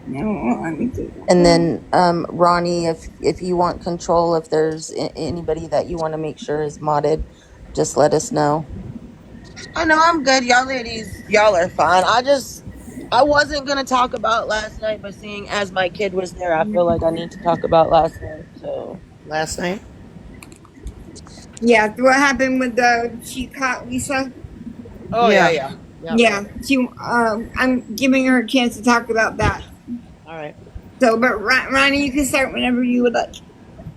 No, let me do And then, Ronnie, if you want control, if there's anybody that you want to make sure is modded, just let us know. Oh no, I'm good. Y'all ladies, y'all are fine. I wasn't gonna talk about last night, but seeing as my kid was there, I feel like I need to talk about last night. So Last night? Yeah, so what happened with the she caught Lisa? Oh, yeah, yeah. yeah. Yep. Yeah, I'm giving her a chance to talk about that. All right. So, but Ronnie, you can start whenever you would like.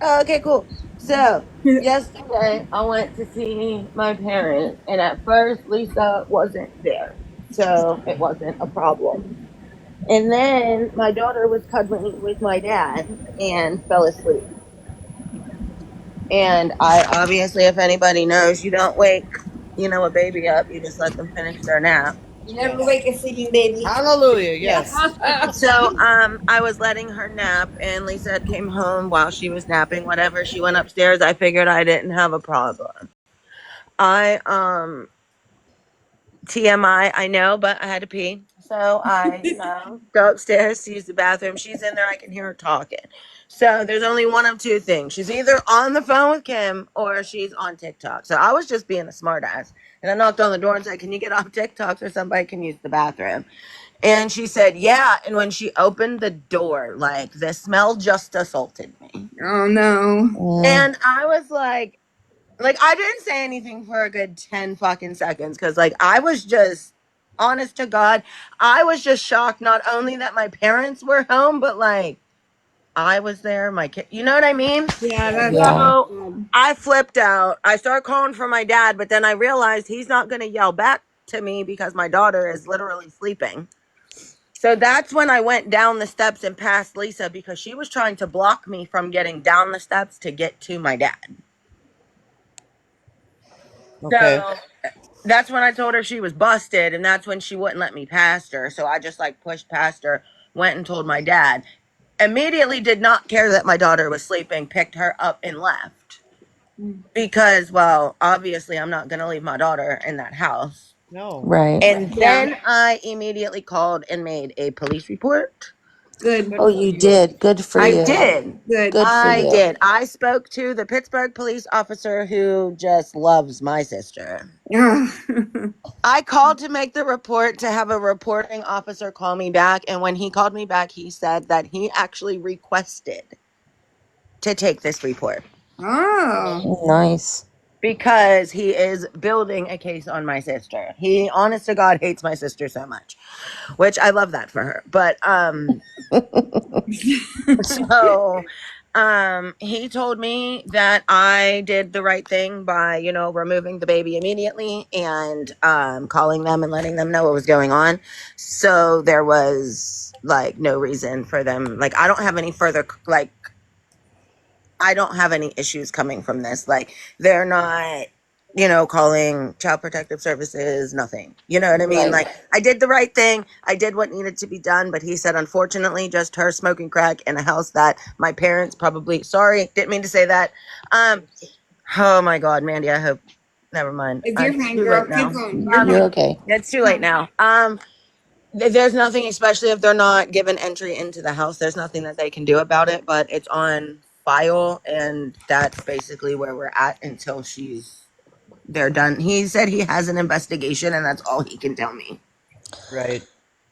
Oh, okay, cool. So yesterday I went to see my parents, and at first Lisa wasn't there, so it wasn't a problem. And then my daughter was cuddling with my dad and fell asleep. And I obviously, if anybody knows, you don't wake, a baby up. You just let them finish their nap. You never Yes. wake a sleeping baby. Hallelujah. Yes. Yes. So, I was letting her nap, and Lisa came home while she was napping. Whatever, she went upstairs. I figured I didn't have a problem. I TMI, I know, but I had to pee. So I, go upstairs to use the bathroom. She's in there. I can hear her talking. So there's only one of two things. She's either on the phone with Kim or she's on TikTok. So I was just being a smartass. And I knocked on the door and said, "Can you get off TikTok so somebody can use the bathroom?" And she said, "Yeah." And when she opened the door, like the smell just assaulted me. Oh no. And I was like I didn't say anything for a good 10 fucking seconds because like I was just honest to God, I was just shocked not only that my parents were home, but like I was there, my kid, you know what I mean? Yeah, Yes. that's Yeah. So bad. I flipped out. I started calling for my dad, but then I realized he's not going to yell back to me because my daughter is literally sleeping. So that's when I went down the steps and past Lisa because she was trying to block me from getting down the steps to get to my dad. Okay. So that's when I told her she was busted, and that's when she wouldn't let me past her. So I just like pushed past her, went and told my dad. Immediately did not care that my daughter was sleeping, picked her up and left. Because, well, obviously I'm not gonna leave my daughter in that house. No. Right. And Yeah, then I immediately called and made a police report. good, Good Oh, for you you. did. Good for I you. did. good. Good for I you. did. I spoke to the Pittsburgh police officer who just loves my sister. Yeah. I called to make the report to have a reporting officer call me back. And when he called me back, he said that he actually requested to take this report Oh, Nice. because he is building a case on my sister. He, honest to God, hates my sister so much, which I love that for her. But, so he told me that I did the right thing by, removing the baby immediately and calling them and letting them know what was going on. So there was like no reason for them, like I don't have any further, like I don't have any issues coming from this. Like they're not, calling child protective services, nothing. You know what I mean? Right. Like I did the right thing. I did what needed to be done, but he said unfortunately just her smoking crack in a house that my parents probably, sorry, didn't mean to say that. Um oh my god, Mandy, I hope, never mind. it's your It's fine, too girl. late Keep now. going. You're You're fine. okay. It's too late now. There's nothing, especially if they're not given entry into the house, there's nothing that they can do about it, but it's on file, and that's basically where we're at until they're done. He said he has an investigation, and that's all he can tell me. Right.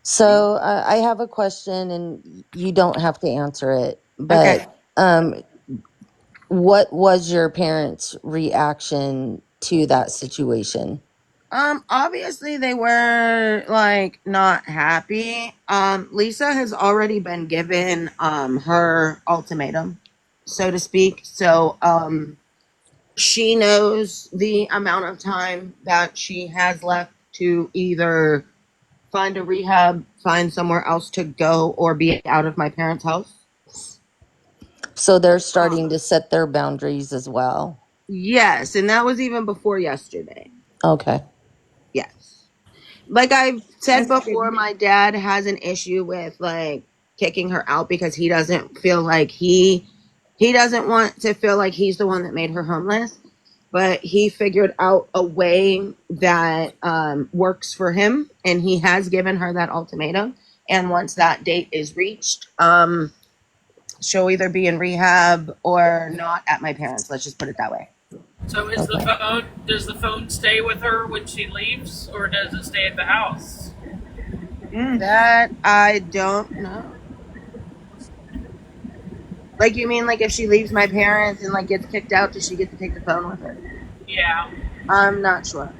So, I have a question, and you don't have to answer it. Okay. But, what was your parents' reaction to that situation? Obviously they were like not happy. Lisa has already been given her ultimatum, so to speak. So she knows the amount of time that she has left to either find a rehab, find somewhere else to go, or be out of my parents' house. So they're starting to set their boundaries as well. Yes, and that was even before yesterday. Okay. Yes. Like I've said That's before, good. my dad has an issue with like kicking her out because he doesn't feel like he doesn't want to feel like he's the one that made her homeless, but he figured out a way that works for him, and he has given her that ultimatum, And once that date is reached, she'll either be in rehab or not at my parents. Let's just put it that way. So Okay. does the phone stay with her when she leaves, or does it stay at the house? Mm. That I don't know. Like, you mean like if she leaves my parents and like gets kicked out, does she get to take the phone with her? Yeah. I'm not sure.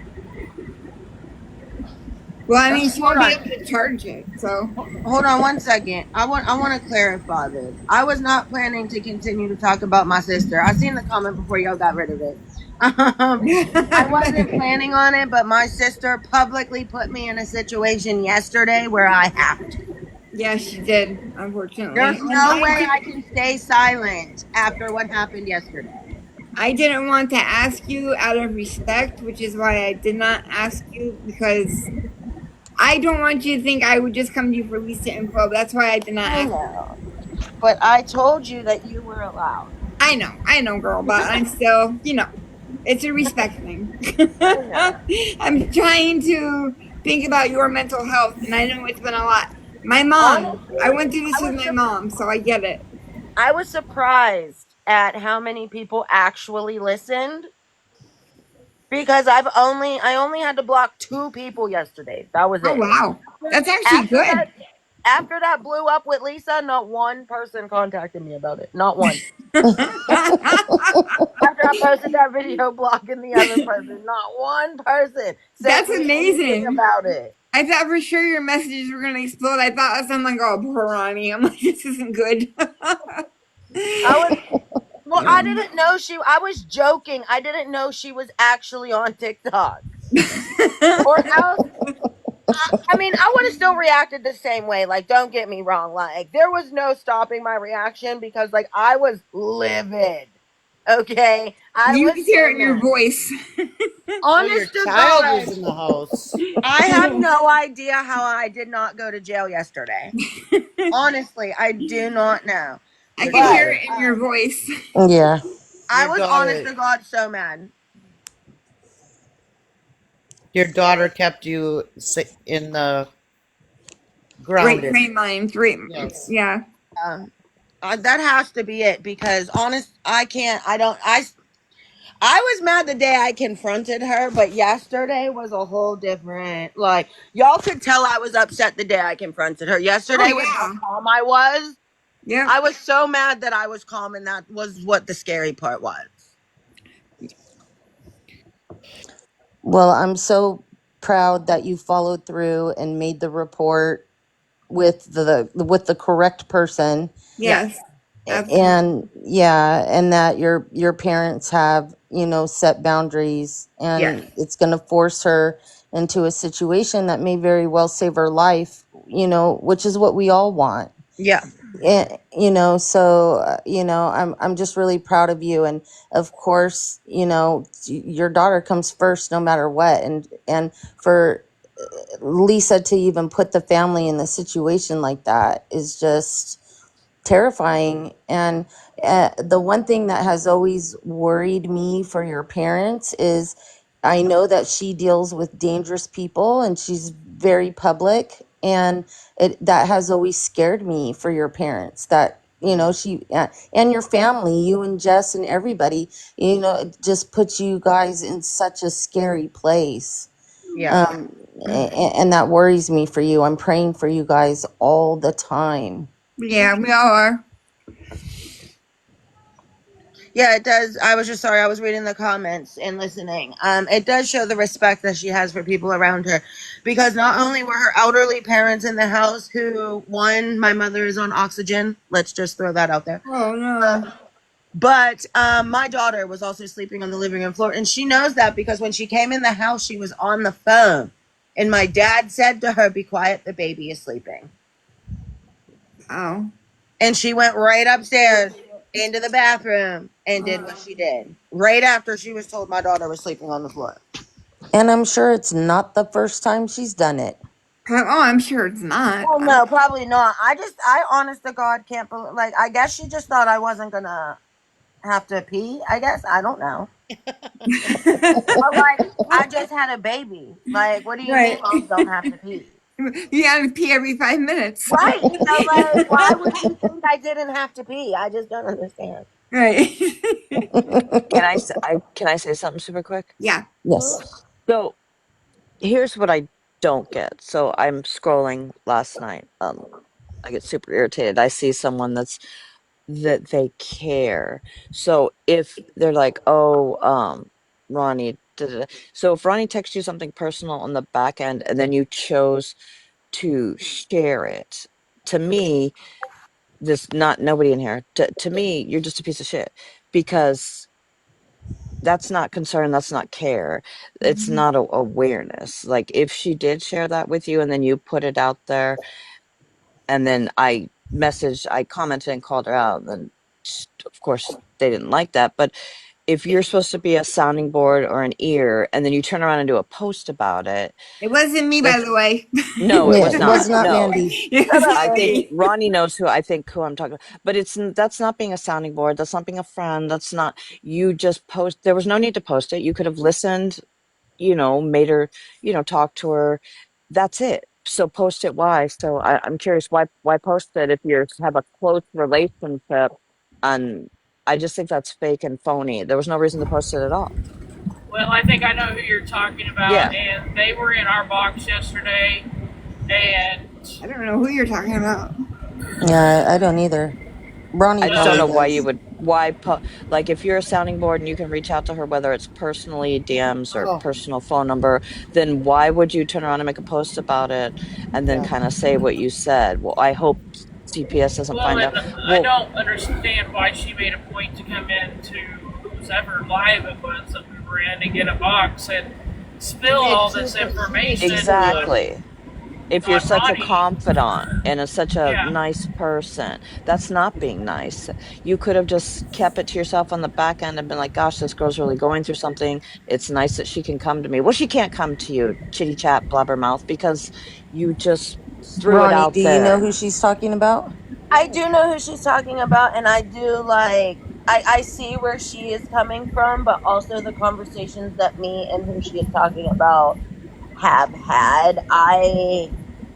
Well, I mean, she Hold won't be on. able to charge it, so. Hold on one second. I want to clarify this. I was not planning to continue to talk about my sister. I seen the comment before y'all got rid of it. I wasn't planning on it, but my sister publicly put me in a situation yesterday where I have to. Yeah, she did, unfortunately. There's And no way I can stay silent after what happened yesterday. I didn't want to ask you out of respect, which is why I did not ask you because I don't want you to think I would just come to you for Lisa info. That's why I did not I ask. know, but I told you that you were allowed. I know, girl, but I'm still, it's a respect thing. I know. I'm trying to think about your mental health, and I know it's been a lot. My mom, I Honestly, went through this with my mom, so I get it. I was surprised at how many people actually listened because I only had to block 2 people yesterday. That was Oh, it. wow. That's actually After good. that after that blew up with Lisa, not one person contacted me about it. Not one. After I posted that video blocking the other person, not one person sent That's me anything amazing. about it. I thought for sure your messages were gonna explode. I thought I'm like, oh, poor Ronnie. I'm like, this isn't good. I was well, I didn't know I was joking. I didn't know she was actually on TikTok. Or else I mean, I would have still reacted the same way. Like, don't get me wrong. Like, there was no stopping my reaction because, like, I was livid. Okay, I You was can hear so it in your mad. voice. Oh, your Honest to child God, was in the house. I have no idea how I did not go to jail yesterday. Honestly, I do not know. I Your can But hear daughter. it in your voice. Yeah. I Your was honest daughter. to God so mad. Your daughter kept you in the Right grounded. frame mind. Right. Yes. Yeah. Um, that has to be it because honest, I can't. I don't. I was mad the day I confronted her, but yesterday was a whole different. Like, y'all could tell I was upset the day I confronted her. Oh Yesterday, with how yeah. calm I was, Yep. I was so mad that I was calm, and that was what the scary part was. Well, I'm so proud that you followed through and made the report with the correct person. Yeah, Yes. Absolutely. And yeah, and that your parents have, set boundaries, yeah, and it's going to force her into a situation that may very well save her life, which is what we all want. yeah, And, so I'm just really proud of you. And of course, your daughter comes first no matter what. And for Lisa to even put the family in the situation like that is just terrifying. And the one thing that has always worried me for your parents is I know that she deals with dangerous people and she's very public, and that has always scared me for your parents, that she and your family, you and Jess and everybody, it just puts you guys in such a scary place. yeah. um, and that worries me for you. I'm praying for you guys all the time. Yeah, we all are. Yeah, it does. I was just sorry. I was reading the comments and listening. It does show the respect that she has for people around her, because not only were her elderly parents in the house, who one, my mother is on oxygen. Let's just throw that out there. Oh no. But my daughter was also sleeping on the living room floor, and she knows that because when she came in the house, she was on the phone, and my dad said to her, "Be quiet, the baby is sleeping." Oh. And she went right upstairs into the bathroom and did what she did right after she was told my daughter was sleeping on the floor. And I'm sure it's not the first time she's done it. Oh, I'm sure it's not. Well, no, probably not. I honest to God can't believe, like, I guess she just thought I wasn't gonna have to pee. I guess. I don't know. But, like, I just had a baby. Like, what do you mean Right. moms don't have to pee? You gotta pee every 5 minutes. Right. Like, why would you think I didn't have to pee? I just don't understand. Right. Can I say something super quick? Yeah. Yes. So here's what I don't get. So I'm scrolling last night. I get super irritated. I see someone that they care. So if they're like, oh, Ronnie, da, da, da. So if Ronnie texts you something personal on the back end and then you chose to share it, to me, this not nobody in here, to me, you're just a piece of shit because that's not concern, that's not care. It's Mhm. not awareness. Like if she did share that with you and then you put it out there and then I commented and called her out, then of course they didn't like that. But if you're supposed to be a sounding board or an ear and then you turn around and do a post about it, It wasn't me, by that's the way. no, it Yeah, was it not. was not No. Mandy. It Shut was up, I not think Randy. me. Ronnie knows who I'm talking about. But that's not being a sounding board. That's not being a friend. That's not you just post. There was no need to post it. You could have listened, made her, talk to her. That's it. So post it. Why? So I'm curious why post it if you have a close relationship. And I just think that's fake and phony. There was no reason to post it at all. Well, I think I know who you're talking about, Yeah. and they were in our box yesterday, and I don't know who you're talking about. Yeah, I don't either. Ronnie I just don't probably well, know why you does. would like if you're a sounding board and you can reach out to her whether it's personally DMs or Oh, personal phone number, then why would you turn around and make a post about it and then yeah. kind of say what you said? Well, I hope CPS doesn't well, find and out. I Well, don't understand why she made a point to come in to whoever live it was that we were in and get a box and spill all this information exactly. If you're on such a Ronnie. confidant and such a Yeah, nice person, that's not being nice. You could have just kept it to yourself on the back end and been like, gosh, this girl's really going through something. It's nice that she can come to me. Well, she can't come to you, chitty chat, blabbermouth, because you just threw it Ronnie, out do you know there. who she's talking about? I do know who she's talking about, and I do like. I see where she is coming from, but also the conversations that me and who she is talking about have had.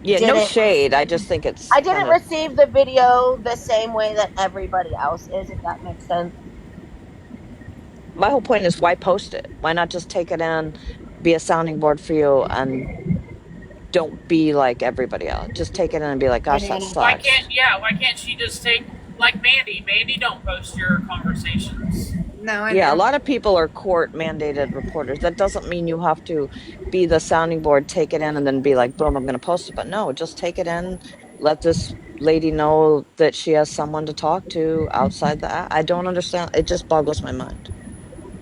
Yeah, no Didn't shade. I just think it's I kind didn't of receive the video the same way that everybody else is, if that makes sense. my whole point is why post it? Why not just take it in, be a sounding board for you, and don't be like everybody else. Just take it in and be like, gosh, that sucks. why can't she just take like Mandy? Mandy don't post your conversations. No, I Yeah, a know. lot of people are court mandated reporters. That doesn't mean you have to be the sounding board, take it in, and then be like, boom, I'm going to post it. But no, just take it in, let this lady know that she has someone to talk to outside I don't understand. It just boggles my mind.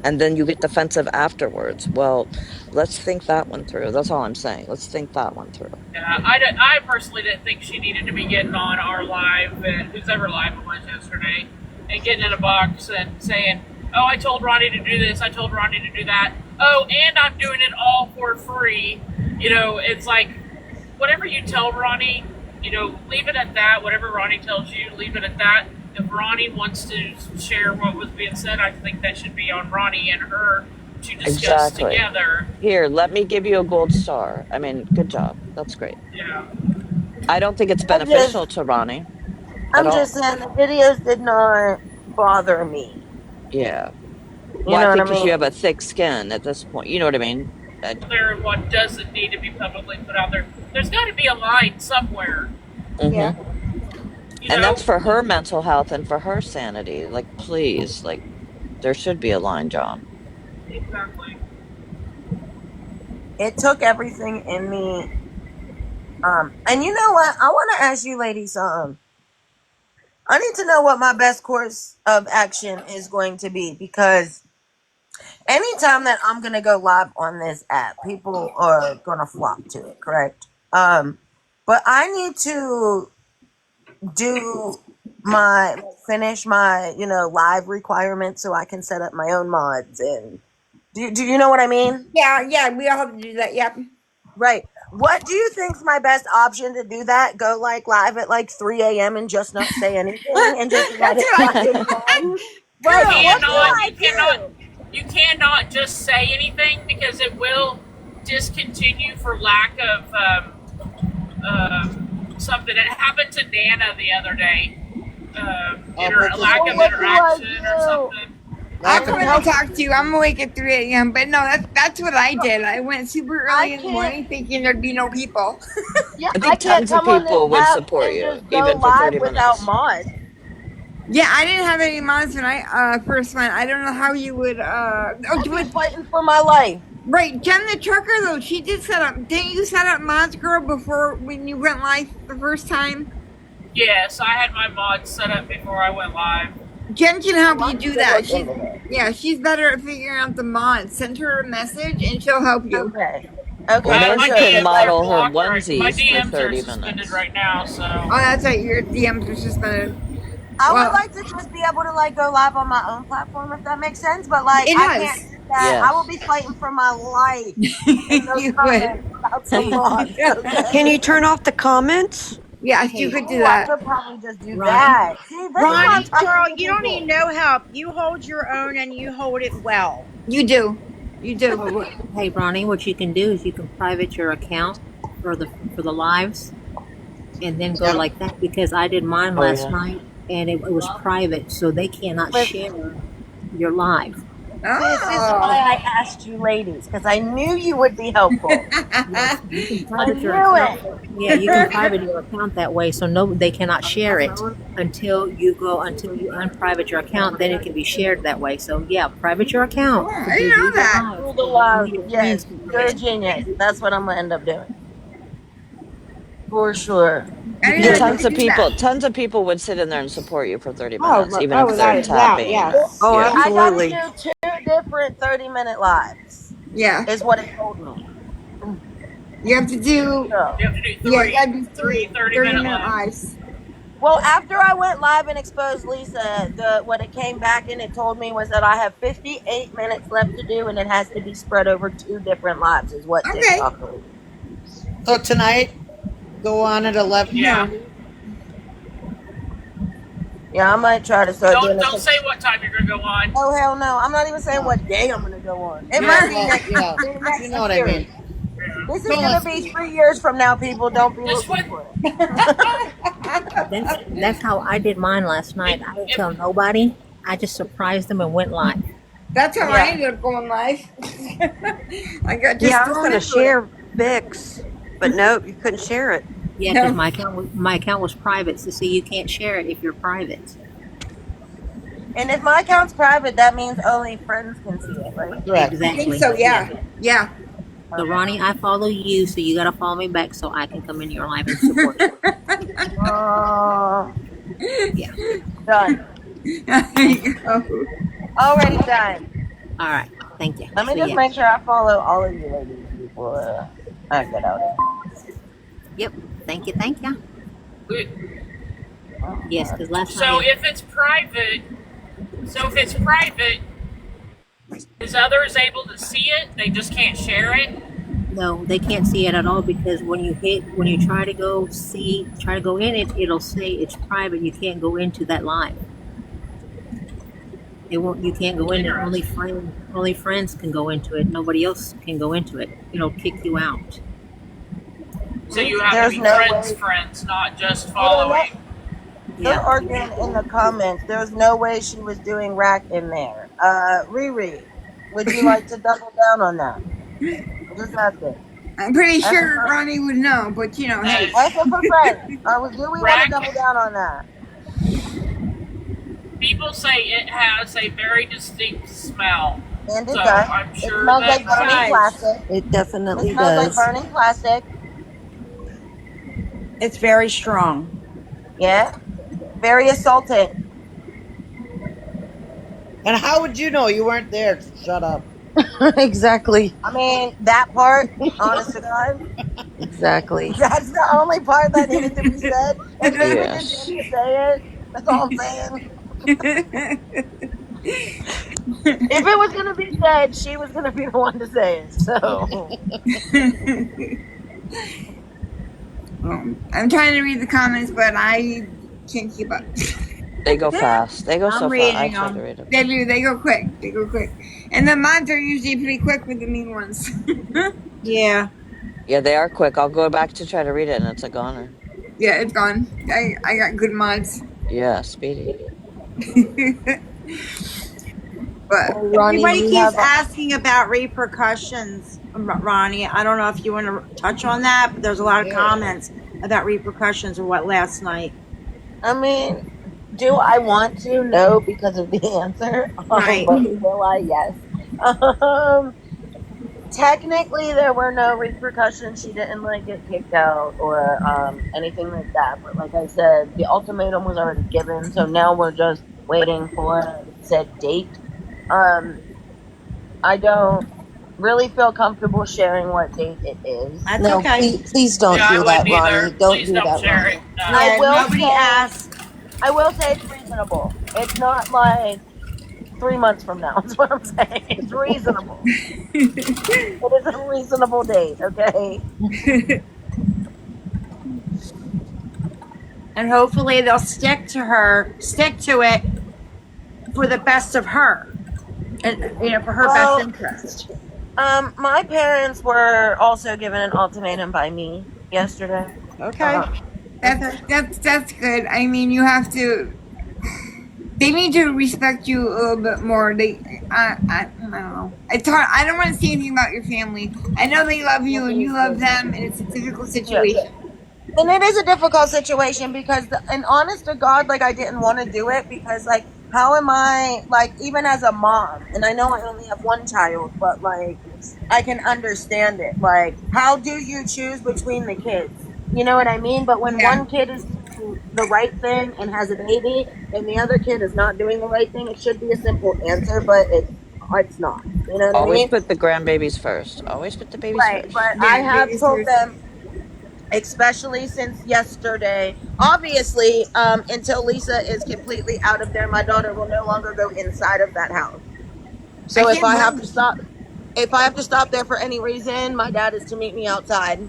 And then you get defensive afterwards. Well, let's think that one through. That's all I'm saying. Let's think that one through. Yeah, I personally didn't think she needed to be getting on our live, and whose ever live it was yesterday, and getting in a box and saying, "Oh, I told Ronnie to do this. I told Ronnie to do that. Oh, and I'm doing it all for free." It's like whatever you tell Ronnie, leave it at that. Whatever Ronnie tells you, leave it at that. If Ronnie wants to share what was being said, I think that should be on Ronnie and her to discuss Exactly. together. Here, let me give you a gold star. I mean, good job. That's great. Yeah. I don't think it's I'm just beneficial to Ronnie at I'm all. just saying the videos did not bother me. Yeah. You Well, I know what I think because you mean? have a thick skin at this point. You know what I mean? There and what doesn't need to be publicly put out there. There's got to be a line somewhere, Hmm. Yeah. you And know. that's for her mental health and for her sanity. Like, please, like, there should be a line, John. Exactly. It took everything in me. And you know what? I want to ask you ladies, I need to know what my best course of action is going to be because anytime that I'm gonna go live on this app, people are gonna flock to it, correct? But I need to do my finish my live requirements so I can set up my own mods and do you know what I mean? Yeah, yeah, we all have to do that. Yep. Right. What do you think's my best option to do that? Go like live at like 3 a.m. and just not say anything and just let That's it what I fucking run? You Like, girl. what do cannot. I You cannot. do? You cannot just say anything because it will discontinue for lack of something. It happened to Nana the other day. But this, Lack Oh, of what do I interaction or do? something. I lack I'm of can gonna help interaction. talk to you. I'm awake at 3 a.m. But no, that's what I did. I went super I early in the can't. morning thinking there'd be no people. Yeah, I I think can't tons of come on this people would app support and you, just go even for live 30 without minutes. mods. Yeah, I didn't have any mods when I first went. I don't know how you would I'd be fighting for my life. right, Jen the trucker though, she did set up, didn't you set up mods, girl, before when you went live the first time? Yes, I had my mods set up before I went live. Jen can Oh, help I you need do to that. look She's into that. yeah, she's better at figuring out the mods. Send her a message and she'll help you. Okay. Okay, Well, for My Mandi sure. can Because DMs like, are model her blocked right. My onesies for DMs are 30 suspended minutes. right now. So Oh, that's right, your DMs are suspended. I would Well, like to just be able to like go live on my own platform if that makes sense. But like, it I can't does. do that. I will Yes. be fighting for my life in those You would. comments about some mods. Can you Okay. turn off the comments? Yes, you Hey, could do Oh, I that. could probably just do Ronnie. that. See, this is why I'm Ronnie. talking Girl, to you don't need people. no help. You hold your own and you hold it well. You do. You do. Well, hey, Ronnie. What you can do is you can private your account for the lives, and then go Yeah. like that. Because I did mine Oh, last yeah. night, and it was private, so they cannot But share your live. this is why Oh. I asked you ladies, because I knew you would be helpful. Yes, you can I private your knew account. it. Yeah, you can private your account that way, so no, they cannot share it until you unprivate your account. Then it can be shared that way. So yeah, private your account Oh, to I didn't know do your that. live, Through the so only live. your friends Yes, can see you're a it. genius. That's what I'm gonna end up doing. For sure. I You didn't can Yeah, know you also tons could of do that. people, tons of people would sit in there and support you for 30 Oh, minutes, even oh, if they're without a doubt, tapping. yes. Oh, Yeah. I got to absolutely. do two different 30-minute lives, Yeah. is what it told me. You have to do So, you have to do yeah, you gotta do three three 30 30 minute minute lives. lives. well, after I went live and exposed Lisa, the what it came back and it told me was that I have 58 minutes left to do, and it has to be spread over two different lives, is what Okay. TikTok told me. So tonight, go on at 11. Yeah. No. Yeah, I might try to start doing Don't it. say what time you're gonna go on. Oh hell no! I'm not even saying Oh, what day I'm gonna go on. It yeah, might be well, next yeah. the You next know what I year. mean. This is Don't gonna let, be 3 years from now. People don't be Just looking what for it. That's how I did mine last night. I didn't if tell nobody. I just surprised them and went live. That's how I Yeah. ended up going live. I got Yeah, just I was thrown going to into it. share Bix, but nope, you couldn't share it. Yeah, because No. my account was private. So see, you can't share it if you're private. And if my account's private, that means only friends can see it, right? correct. I think Exactly. so, Yeah. yeah. Yeah. So Ronnie, I follow you, so you gotta follow me back so I can come into your live and support you. Yeah. Done. There you go. Already done. All right. Thank you. Let me So just yeah. make sure I follow all of you ladies before I get out of Yep. Thank you. Thank you. Yes, here. because last so night. if it's private, is others able to see it? They just can't share it. No, they can't see it at all because when you try to go in it, it'll say it's private. You can't go into that live. It won't. You can't go in it. Interesting. Only friends can go into it. Nobody else can go into it. It'll kick you out. So you have There's to be no friends, way. friends, not just Hold on, following. they're Yeah. arguing in the comments. There's no way she was doing rack in there. Riri, would you like to double down on that? I'm just asking. I'm pretty Asking sure for, Ronnie would know, but you know, hey. asking for friends. Do we want to Rack. double down on that? People say it has a very distinct smell. And it So does. I'm It sure smells that like burning Besides, plastic. It It definitely smells like does. burning plastic. it's very strong. Yeah. Very assaulting. And how would you know you weren't there? Shut up. Exactly. I mean, that part, honest to God, Exactly. that's the only part that needed to be said. And maybe just Yes. didn't say it. That's all I'm saying. If it was gonna be said, she was gonna be the one to say it. So I'm trying to read the comments, but I can't keep up. They go fast. They go I'm so fast. I reading try to them. read them. They do. They go quick. They go quick. And the mods are usually pretty quick with the mean ones. Yeah. Yeah, they are quick. I'll go back to try to read it, and it's a goner. Yeah, it's gone. I got good mods. Yeah, speedy. But Well, Ronnie, Everybody you keeps have asking about repercussions, Ronnie. I don't know if you want to touch on that, but there's a lot of Yeah. comments about repercussions or what last night. I mean, do I want to? No, because of the answer. Right. But will I? Yes. Um, Technically, there were no repercussions. She didn't like get kicked out or anything like that. But like I said, the ultimatum was already given, so now we're just waiting for said date. Um, I don't really feel comfortable sharing what date it is. That's no. okay. Please don't Yeah, I do that, wouldn't Ronnie. either. Don't Please do don't that, share it. Ronnie. I Yeah, No. will nobody say, asked. it's reasonable. It's not like 3 months from now. Is what I'm saying. It's reasonable. It is a reasonable date. Okay. And hopefully they'll stick to it for the best of her and for her best Well, interest. my parents were also given an ultimatum by me yesterday. Okay. that's Okay. that's good. I mean, you have to. They need to respect you a little bit more. I don't know. It's hard. I don't want to say anything about your family. I know they love you and you love them, and it's a difficult Yeah. situation. And it is a difficult situation because, and honest to God, like I didn't want to do it because, like, how am I, like, even as a mom, and I know I only have one child, but like, I can understand it. Like, how do you choose between the kids? You know what I mean? But when Yeah, one kid is doing the right thing and has a baby, and the other kid is not doing the right thing, it should be a simple answer, but it's not. You know what I Always mean? put the grandbabies first. Always put the babies Right. But first. I yeah. have Baby's told first. them, especially since yesterday. Obviously, until Lisa is completely out of there, my daughter will no longer go inside of that house. I So can't blame. if I have to stop there for any reason, my dad is to meet me outside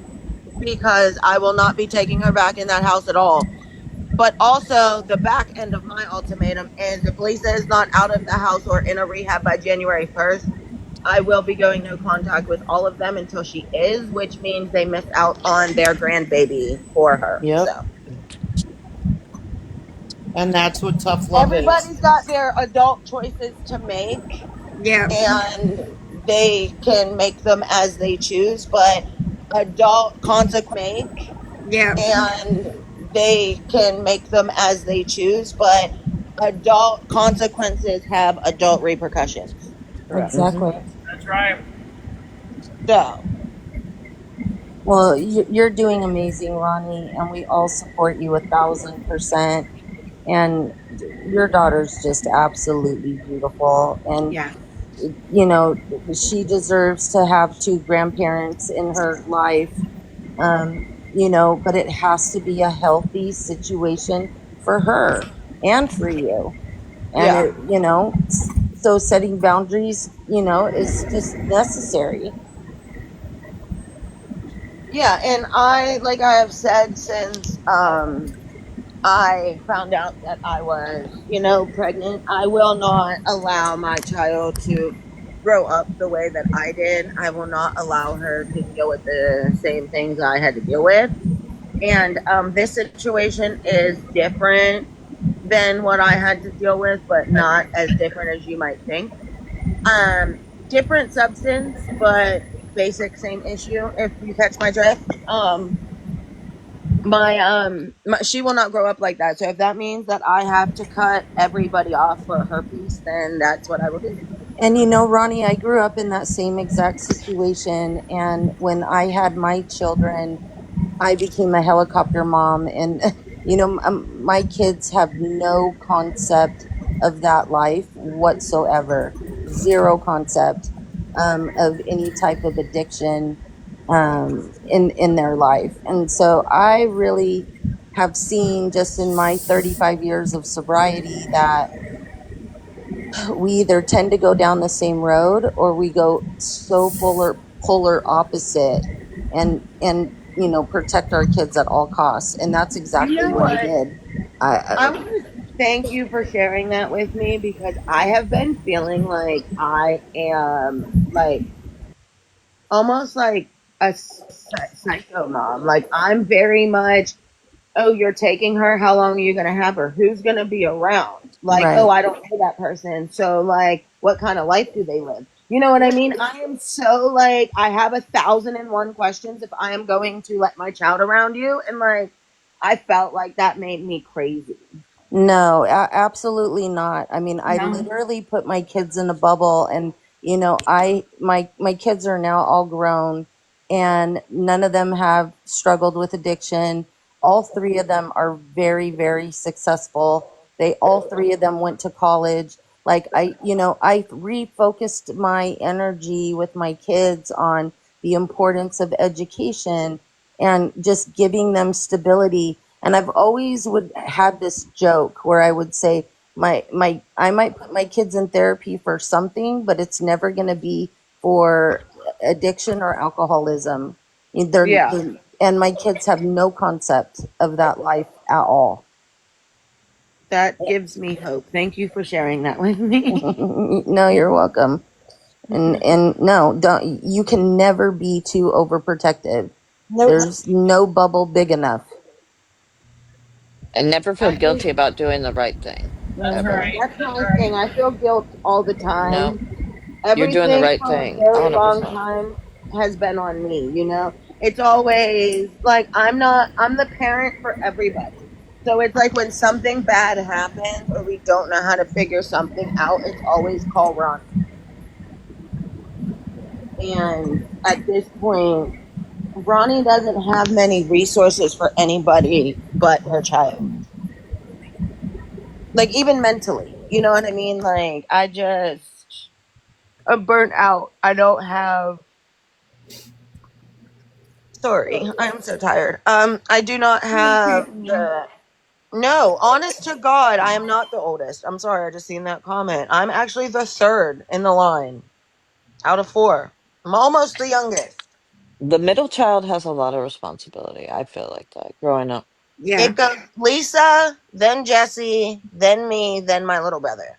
because I will not be taking her back in that house at all. But also, the back end of my ultimatum is if Lisa is not out of the house or in a rehab by January 1st, I will be going no contact with all of them until she is, which means they miss out on their grandbaby for her. So Yep. And that's what tough love is. everybody's got their adult choices to make, Yeah, and they can make them as they choose, but adult consequences yeah, and they can make them as they choose, but adult consequences have adult repercussions. Correct. Hmm. Exactly. That's right. So, Well, you're doing amazing, Ronnie, and we all support you 1,000%. And your daughter's just absolutely beautiful. And, Yeah. you know, she deserves to have two grandparents in her life, but it has to be a healthy situation for her and for you. And, yeah. so setting boundaries, is just necessary. Yeah, and I, like I have said since I found out that I was, pregnant, I will not allow my child to grow up the way that I did. I will not allow her to deal with the same things I had to deal with. And this situation is different than what I had to deal with, but not as different as you might think. Um, Different substance, but basic same issue. If you catch my drift. She will not grow up like that. So if that means that I have to cut everybody off for her piece, then that's what I will do. And Ronnie, I grew up in that same exact situation. And when I had my children, I became a helicopter mom. And, my kids have no concept of that life whatsoever. Zero concept of any type of addiction in their life. And so I really have seen just in my 35 years of sobriety that we either tend to go down the same road or we go so polar opposite and protect our kids at all costs, and that's You exactly know what I what? did. I I want to thank you for sharing that with me because I have been feeling like I am like almost like a psycho mom. Like I'm very much, oh, you're taking her. How long are you going to have her? Who's going to be around? Like, oh, Right. I don't know that person. So, like, what kind of life do they live? You know what I mean? I am so like, I have 1,001 questions if I am going to let my child around you. And like, I felt like that made me crazy. No, absolutely not. I mean, I No. literally put my kids in a bubble, and my kids are now all grown, and none of them have struggled with addiction. All three of them are very, very successful. They all three of them went to college. Like I refocused my energy with my kids on the importance of education and just giving them stability. And I've always would had this joke where I would say I might put my kids in therapy for something, but it's never going to be for addiction or alcoholism. Yeah, And my kids have no concept of that life at all. that gives me hope. Thank you for sharing that with me. No, you're welcome. And no, don't you can never be too overprotective. Nope. There's no bubble big enough. And never feel I think guilty about doing the right thing. That's Ever. right. that's my thing. I feel guilt all the No, time. you're doing the Everything right for a thing. very long 100%. time has been on me, you know? It's always like I'm the parent for everybody. So it's like when something bad happens or we don't know how to figure something out, it's always call Ronnie. And at this point, Ronnie doesn't have many resources for anybody but her child. Like even mentally, you know what I mean? Like I'm burnt out. I don't have sorry, I'm so tired. I do not have the no, honest to God, I am not the oldest. I'm sorry, I just seen that comment. I'm actually the third in the line out of four. I'm almost the youngest. The middle child has a lot of responsibility. I feel like that growing up. Yeah. It goes Lisa, then Jesse, then me, then my little brother.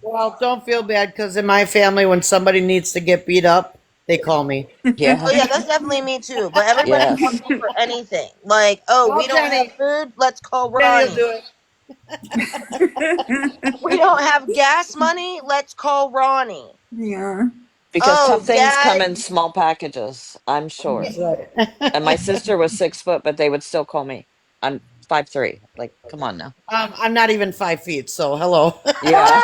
Well, don't feel bad because in my family, when somebody needs to get beat up, they call me. Oh Yeah. yeah, that's definitely me too. But everybody Yeah. calls me for anything. Like, oh, Call we don't have Jenny. food, let's call Jenny will Ronnie. do it. We don't have gas money, let's call Ronnie. Yeah. Because tough Oh, things come dad. in small packages, I'm sure. That's right. And my sister was 6 foot, but they would still call me. I'm 5'3". Like, come on now. I'm not even 5 feet, so hello. Yeah.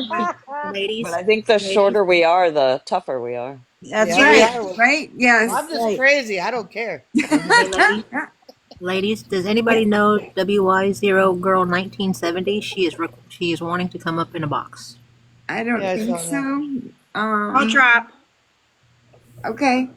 But Ladies, I think the ladies, shorter we are, the tougher we are. That's Yeah, we right. Right. are. Well, Right. Yes. I'm just Right. crazy. I don't care. hey, ladies, does anybody know WY0 Girl 1970? She is wanting to come up in a box. I Yeah, don't I think saw so. that. I'll drop. Okay.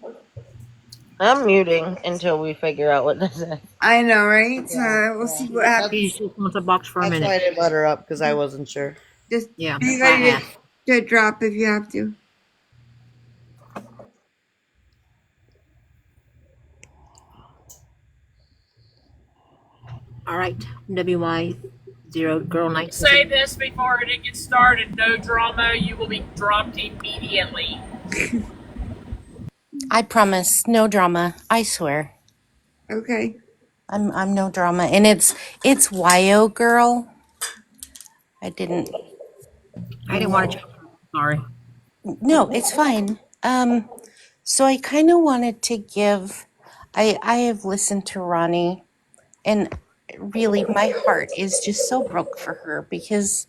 I'm muting until we figure out what this is. I know, right? Yeah, We'll yeah. see what She happens. just wants a box for a That's why minute. I didn't let her up because I wasn't sure. Just Yeah, be that's why I ready asked. to drop if you have to. All right, WY0 Girl Say 1970. this before it gets started. No drama. You will be dropped immediately. I promise, no drama. I swear. Okay. I'm no drama. And it's YO girl. I didn't I didn't want to change it. Sorry. No, it's fine. So I kind of wanted to give I have listened to Ronnie, and really my heart is just so broke for her because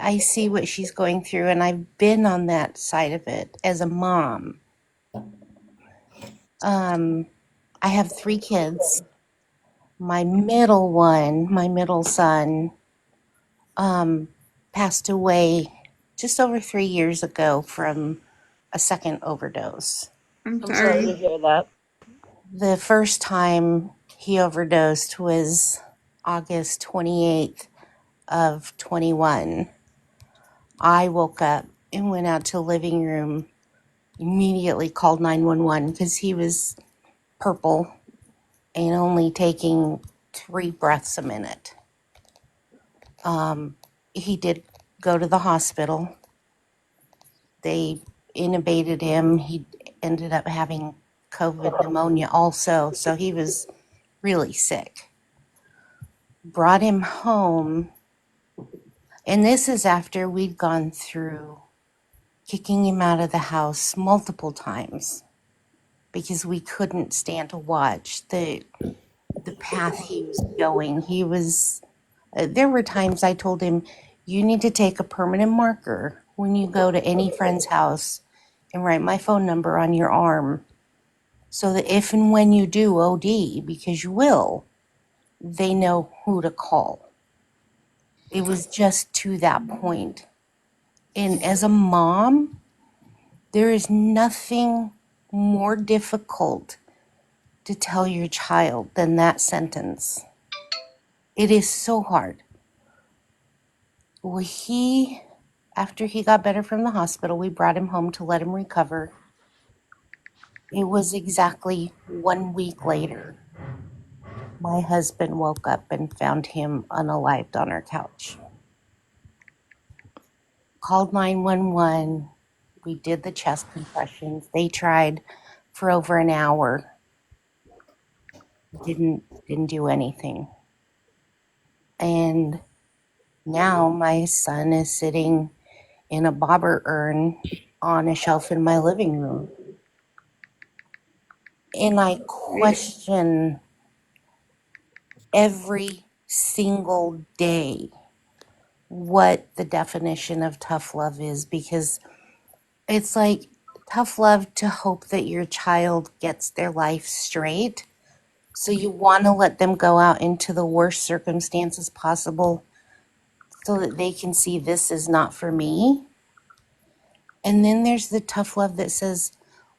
I see what she's going through, and I've been on that side of it as a mom. Um, I have three kids. My middle son, passed away just over 3 years ago from a second overdose. I'm I'm sorry to sorry. hear that. The first time he overdosed was August 28th of 21. I woke up and went out to the living room, immediately called 911 because he was purple and only taking 3 breaths a minute. He did go to the hospital. They intubated him. He ended up having COVID pneumonia also, so he was really sick. Brought him home, and this is after we'd gone through kicking him out of the house multiple times because we couldn't stand to watch the path he was going. He was there were times I told him, you need to take a permanent marker when you go to any friend's house and write my phone number on your arm so that if and when you do OD, because you will, they know who to call. It was just to that point. And as a mom, there is nothing more difficult to tell your child than that sentence. It is so hard. Well, after he got better from the hospital, we brought him home to let him recover. It was exactly 1 week later. My husband woke up and found him unalived on our couch. Called 911. We did the chest compressions. They tried for over an hour. Didn't do anything. And now my son is sitting in a bobber urn on a shelf in my living room. And I question every single day what the definition of tough love is, because it's like tough love to hope that your child gets their life straight. So you want to let them go out into the worst circumstances possible so that they can see this is not for me. And then there's the tough love that says,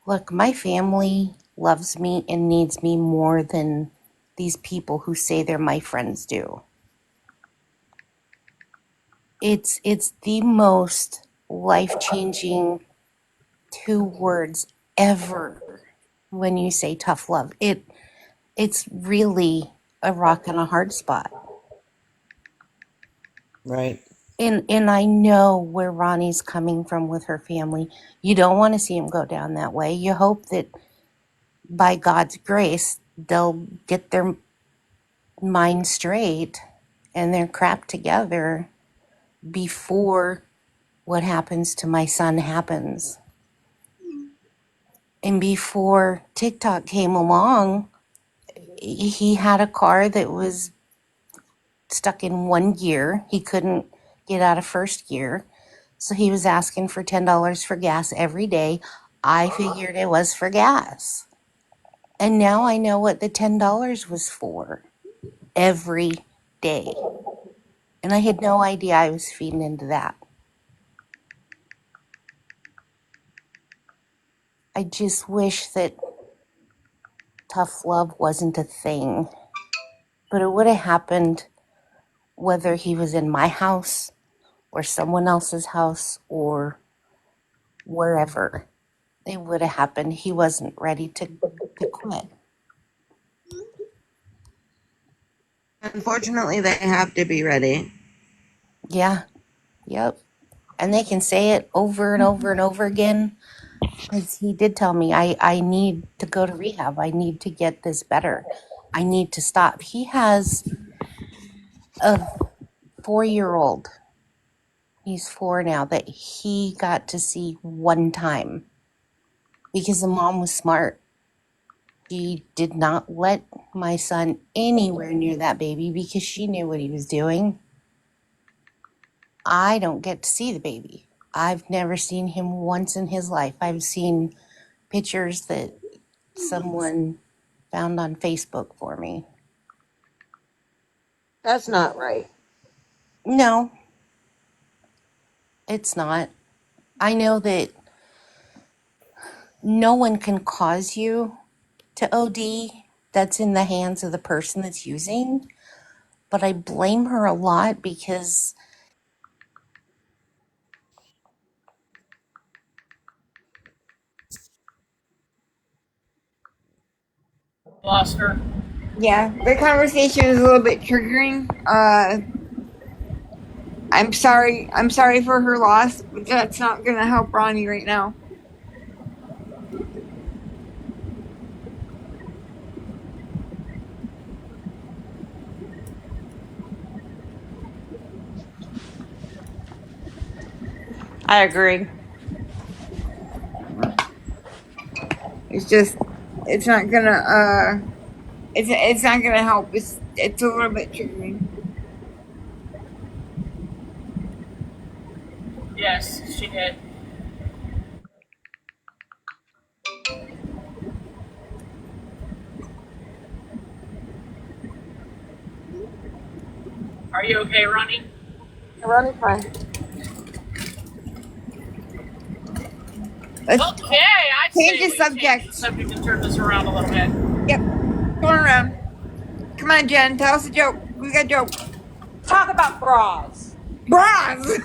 look, my family loves me and needs me more than these people who say they're my friends do. It's the most life-changing 2 words ever when you say tough love. It's really a rock and a hard spot. Right. And I know where Ronnie's coming from with her family. You don't want to see him go down that way. You hope that by God's grace, they'll get their mind straight and their crap together before what happens to my son happens. And before TikTok came along, he had a car that was stuck in 1 gear. He couldn't get out of first gear. So he was asking for $10 for gas every day. I figured it was for gas. And now I know what the $10 was for every day. And I had no idea I was feeding into that. I just wish that tough love wasn't a thing. But it would have happened whether he was in my house or someone else's house or wherever. It would have happened. He wasn't ready to quit. Unfortunately, they have to be ready. Yeah. Yep. And they can say it over and over and over again. Because he did tell me, I need to go to rehab. I need to get this better. I need to stop. He has a 4-year-old. He's 4 now, that he got to see one time because the mom was smart. She did not let my son anywhere near that baby because she knew what he was doing. I don't get to see the baby. I've never seen him once in his life. I've seen pictures that someone found on Facebook for me. That's not right. No, it's not. I know that no one can cause you to OD. That's in the hands of the person that's using. But I blame her a lot because Lost her. Yeah, the conversation is a little bit triggering. I'm sorry for her loss, but that's not gonna help Ronnie right now. I agree. It's just, it's not gonna, it's not gonna help. It's a little bit triggering. Yes, she did. Are you okay, Ronnie? Ronnie's fine. Let's Okay, I'd change say the we change subject. the subject and turn this around a little bit. Yep, going around. Come on, Jen, tell us a joke. We got a joke. Talk about bras. Bras!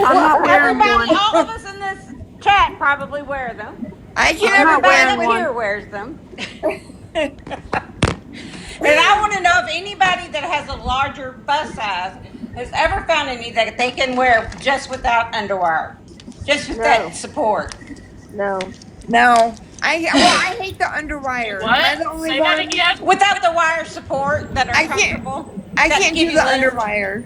I'm not wearing Everybody, one. all of us in this chat probably wear them. I can I'm not Everybody wearing up one. here wears them. And I want to know if anybody that has a larger bust size has ever found any that they can wear just without underwear, just with that No, support. no. No. I hate the underwire. Am I What? the only Say that one? again? Without the wire support that are I can't comfortable, I that can't give do you the lift. underwire.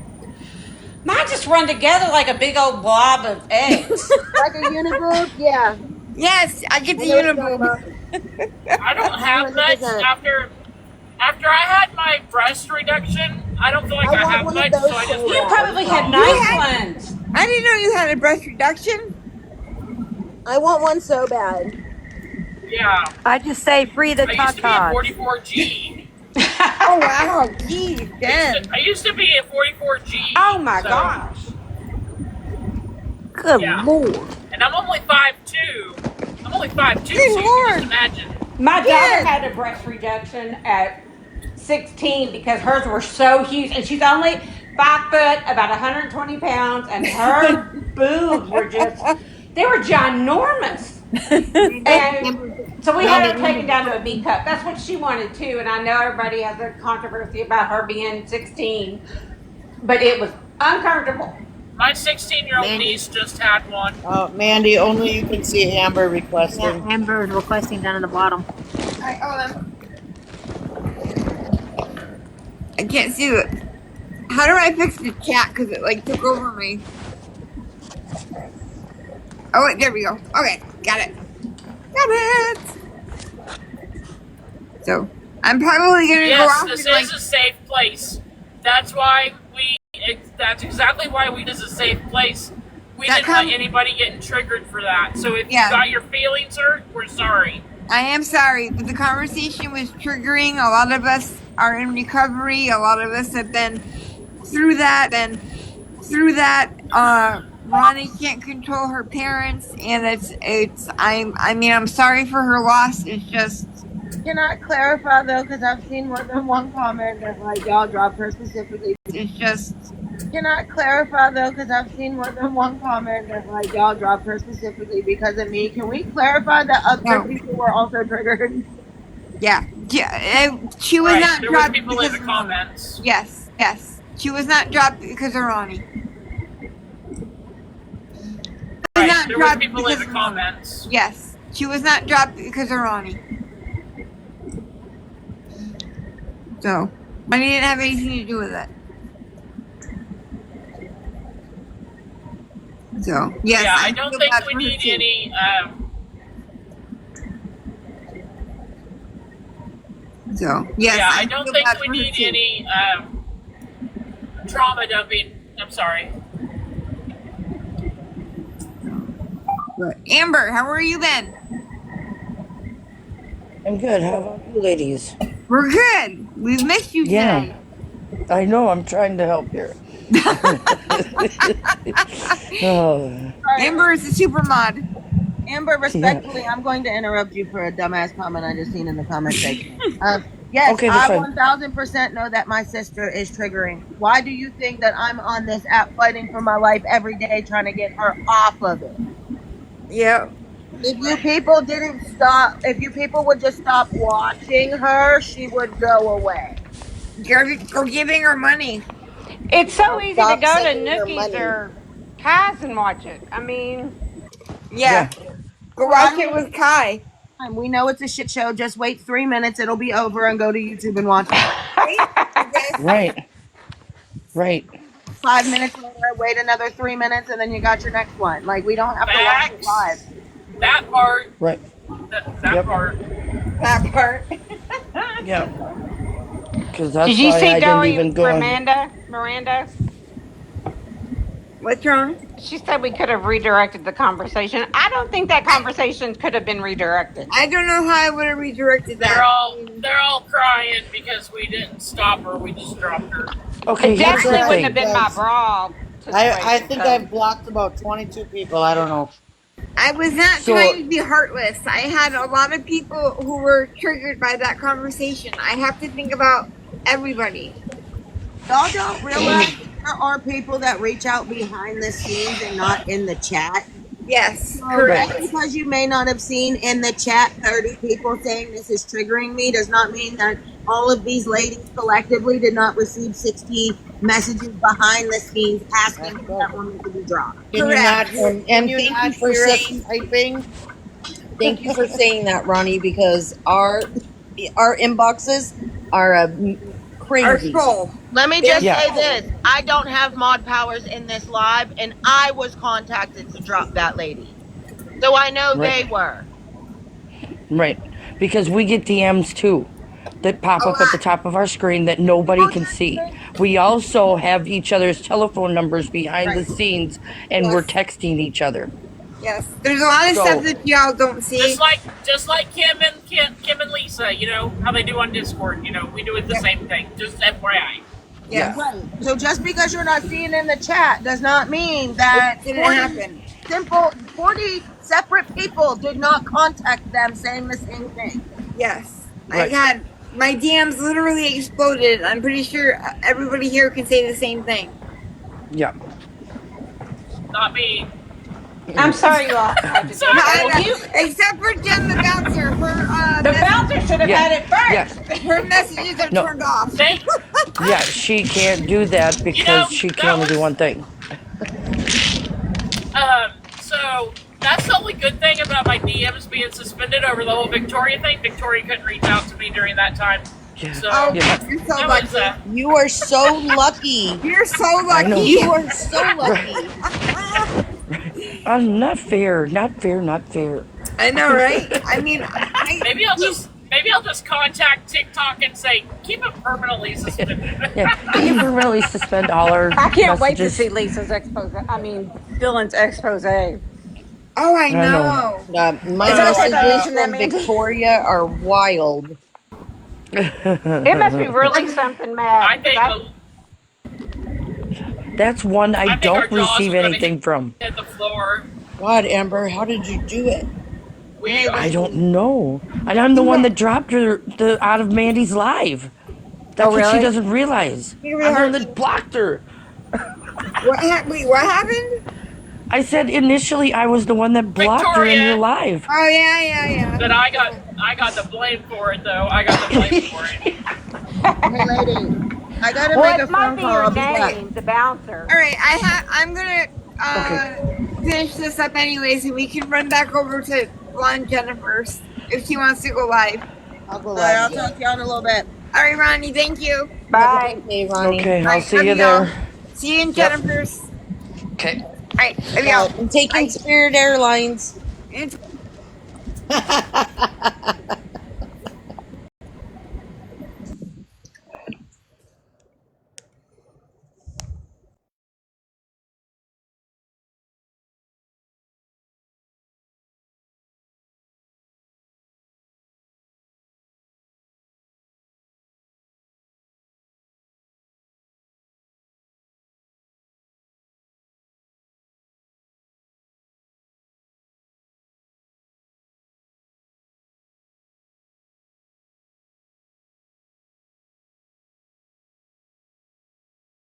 Mine just run together like a big old blob of eggs. Like a uniboob? Yeah, Yes, I get I the know what you're talking uniboob. about. I don't have much 100%. after I had my breast reduction. I don't feel like I I want have one of much, so those I just so wear You bad. board probably had You bras. nice had ones. I didn't know you had a breast reduction. I want one so bad. Yeah, I just say free the I used to be a tatas. 44G. Oh wow, geez, Jen. I used to be a 44G. Oh my So gosh. Good yeah, lord. and I'm only 5'2". I'm only 5'2", Good so you can just lord. imagine. My daughter Jen. had a breast reduction at 16 because hers were so huge, and she's only 5 foot, about 120 pounds, and her boobs were they were ginormous. Mandy, And Amber, so we had Mandy, her taken Amber's down to a B requesting. cup. That's what she wanted too. And I know everybody has a controversy about her being 16, but it was uncomfortable. My 16-year-old Mandy. niece just had one. Mandy, only you can see Amber Yeah, requesting. Amber is requesting down at the bottom. I can't see it. How do I fix the chat? Because it like took over me. Oh wait, there we go. Okay, got it. Got it. So I'm probably gonna go Yes, off this and like is a safe place. That's why we. That's exactly why we. This is a safe place. We that didn't let anybody get triggered for that. So if you Yeah. got your feelings hurt, we're sorry. I am sorry, but the conversation was triggering. A lot of us are in recovery. A lot of us have been through that. Ronnie can't control her parents, and I mean, I'm sorry for her loss. It's just, Can I clarify though? Because I've seen more than one comment that like y'all dropped her specifically. it's just, Can I clarify though? Because I've seen more than one comment that like y'all dropped her specifically because of me. Can we clarify that other no, people were also triggered? yeah. She was Right. not There was dropped people in because the of Ronnie. comments. Yes, she was not dropped because of Ronnie. She was Right. not There was dropped people because in the of Ronnie. comments. Yes, she was not dropped because of Ronnie. So, Ronnie didn't have anything to do with it. So, yes, Yeah, I I don't feel think bad we for her need too. any. So, yes, Yeah, I I don't feel think bad we for her need too. any trauma dumping. I'm sorry. But Amber, how are you been? I'm good. How about you ladies? We're good. We've missed you Yeah, today. I know. I'm trying to help here. Oh, Amber is a super mod. Amber, yeah. respectfully, I'm going to interrupt you for a dumbass comment I just seen in the comment section. Yes, Okay, that's I fine. 1000% know that my sister is triggering. Why do you think that I'm on this app fighting for my life every day trying to get her off of it? Yep. If you people didn't stop, if you people would just stop watching her, she would go away. Go giving her money. It's so No, easy to stop go to sending her Nookies money. or Kai's and watch it. I mean, Yeah. Yeah, Go Well, I watch don't it have with Kai. time. We know it's a shit show. Just wait 3 minutes. It'll be over and go to YouTube and watch it. Right? I guess. right, right. 5 minutes later, wait another 3 minutes, and then you got your next one. Like, we don't have to watch it Facts. live. That part. Right. That Yep. part. That part. Yeah. Because Did that's you why see I didn't Dory even go. Miranda? What's wrong? She said we could have redirected the conversation. I don't think that conversation could have been redirected. I don't know how I would have redirected that. They're all crying because we didn't stop her. We just dropped her. Okay, It here's the definitely wouldn't have thing. been my Guys, bra I situation. think So I've blocked about 22 people. I don't know. I was not So, trying to be heartless. I had a lot of people who were triggered by that conversation. I have to think about everybody. Y'all don't realize there are people that reach out behind the scenes and not in the chat. Yes, So right, just correct. because you may not have seen in the chat 30 people saying this is triggering me does not mean that all of these ladies collectively did not receive 60 messages behind the scenes asking That's for right. that woman to be dropped. Can you not? Correct. Can And you thank you not for hear us saying typing? thank you for saying that, Ronnie, because our inboxes are Our crazy. soul. Let me They're just Yeah. say full. this. I don't have mod powers in this live, and I was contacted to drop that lady. So I know right, they were. right. Because we get DMs too that pop A up at the lot. top of our screen that nobody can see. We also have each other's telephone numbers behind the Right. scenes and we're Yes. texting each other. Yes. There's a lot of stuff So, that y'all don't see. Just like Kim and Lisa, you know how they do on Discord. You know, we do it the Yep. same thing. Just FYI. yeah, Yes. Right. So just because you're not seeing in the chat does not mean that It didn't happen. 40 separate people did not contact them saying the same thing. Yes. I right. had my DMs literally exploded. I'm pretty sure everybody here can say the same thing. Yeah. Not me. I'm sorry you all had to deal with that. Sorry. Well, you Except for Jen the bouncer. the bouncer should have Yeah. had it Yeah. first. Her messages are No. turned off. They, Yeah, she can't do that you because know, she can that only do was one thing. So that's the only good thing about my DMs being suspended over the whole Victoria thing. Victoria couldn't reach out to me during that time. Yeah. So Oh, Yeah. you're so that lucky. was You are so lucky. You're so I know. lucky. You are so lucky. Not fair. Not fair. Not fair. I know, right? I mean, maybe I'll just contact TikTok and say keep it permanently suspended. Yeah. Can you permanently suspend all our I can't wait to messages? see Lisa's expose. I mean, Dylan's expose. oh, I I know. know. My Is it okay if I messages mention that, from Mandy? Victoria are wild. It must be really something mad. I think That's one I I think our don't jaws receive are gonna anything from. hit the floor. God, Amber, how did you do it? We I don't know. And I'm the one that dropped her out of Mandy's live. That's Oh, what she really? doesn't realize. Really I'm the one hard. that blocked her. Wait, what happened? I said initially I was the one that blocked her in your Victoria. live. Oh, yeah. But I got the blame for it though. I got the blame for it. Hey, lady, I gotta Well, make a it might phone be call. your I'll be back. name, the bouncer. All right, I'm gonna finish this up anyways, and we can run back over to Blonde Jennifer's if she wants to go live. I'll go All right, I'll live. talk to you in a little bit. All right, Ronnie, thank you. Bye. Hey, Ronnie. Okay, All I'll right, see love you y'all. there. See you in Yep. Jennifer's. Okay. All right, love y'all. I'm taking Bye. Spirit Airlines. It's